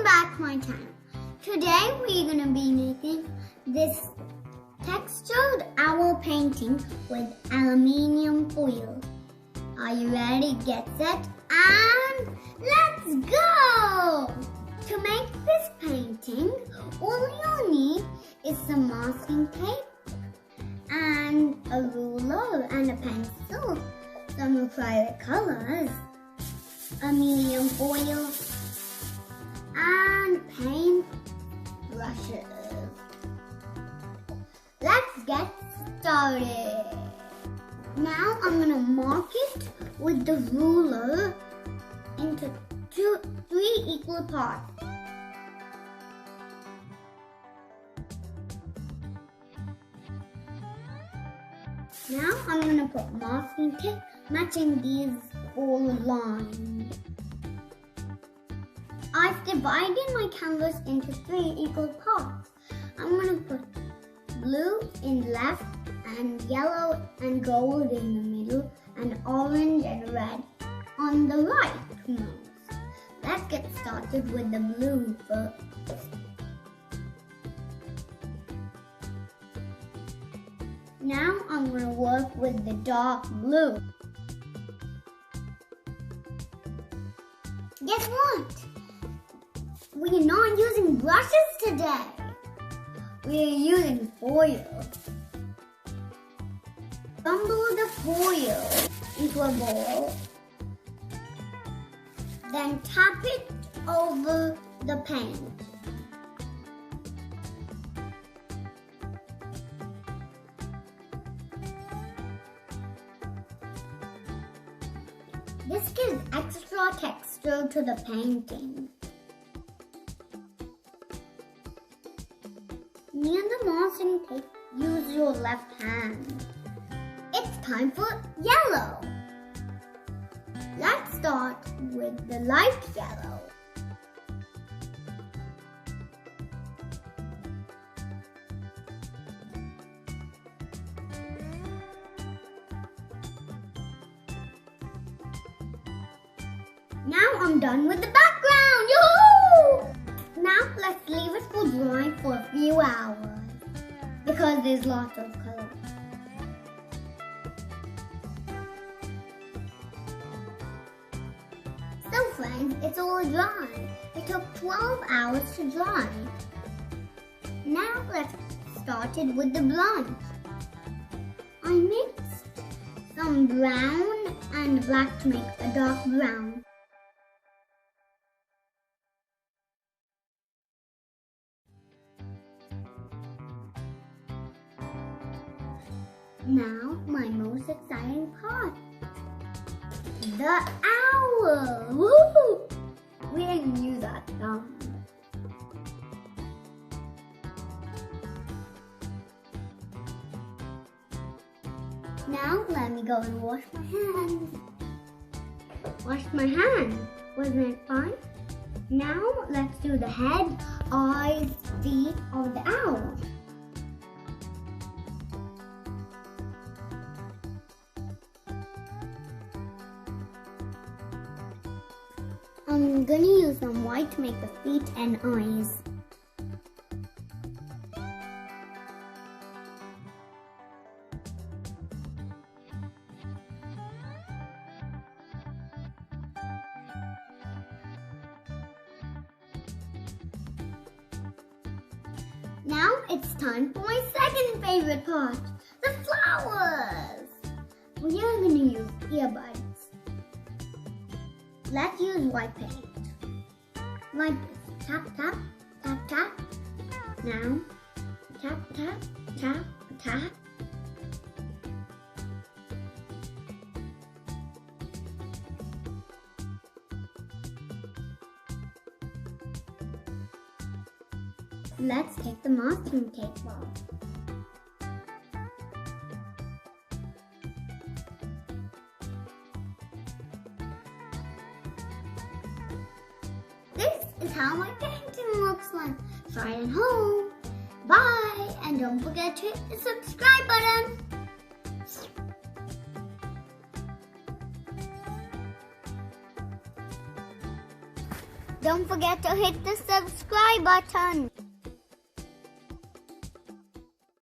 Welcome back to my channel. Today we're going to be making this textured owl painting with aluminium foil. Are you ready? Get set and let's go! To make this painting, all you'll need is some masking tape and a ruler and a pencil, some acrylic colors, aluminium foil, and paint brushes. Let's get started. Now I'm going to mark it with the ruler into 3 equal parts. Now I'm going to put masking tape matching these 4 lines. I've divided my canvas into 3 equal parts. I'm going to put blue in left and yellow and gold in the middle and orange and red on the right most. Let's get started with the blue first. Now I'm going to work with the dark blue. Guess what? We're not using brushes today. We're using foil. Crumble the foil into a bowl. Then tap it over the paint. This gives extra texture to the painting. Near the masking tape, use your left hand. It's time for yellow. Let's start with the light yellow. Now I'm done with the background. Yoo-hoo! Now let's leave it for drying for a few hours because there's lots of color. So friends, it's all dry. It took 12 hours to dry. Now let's start it with the blush. I mixed some brown and black to make a dark brown. Now, my most exciting part. The owl! Woo! We didn't use that thumb. Now, let me go and wash my hands. Wash my hands. Wasn't it fun? Now, let's do the head, eyes, feet of the owl. I'm gonna use some white to make the feet and eyes. Now it's time for my second favorite part, the flowers. We are gonna use earbuds. Let's use white paint. Like this. Tap, tap, tap, tap. Now, tap, tap, tap, tap. Let's take the masking tape off. This is how my painting looks like. Try it at home. Bye! And don't forget to hit the subscribe button. Don't forget to hit the subscribe button.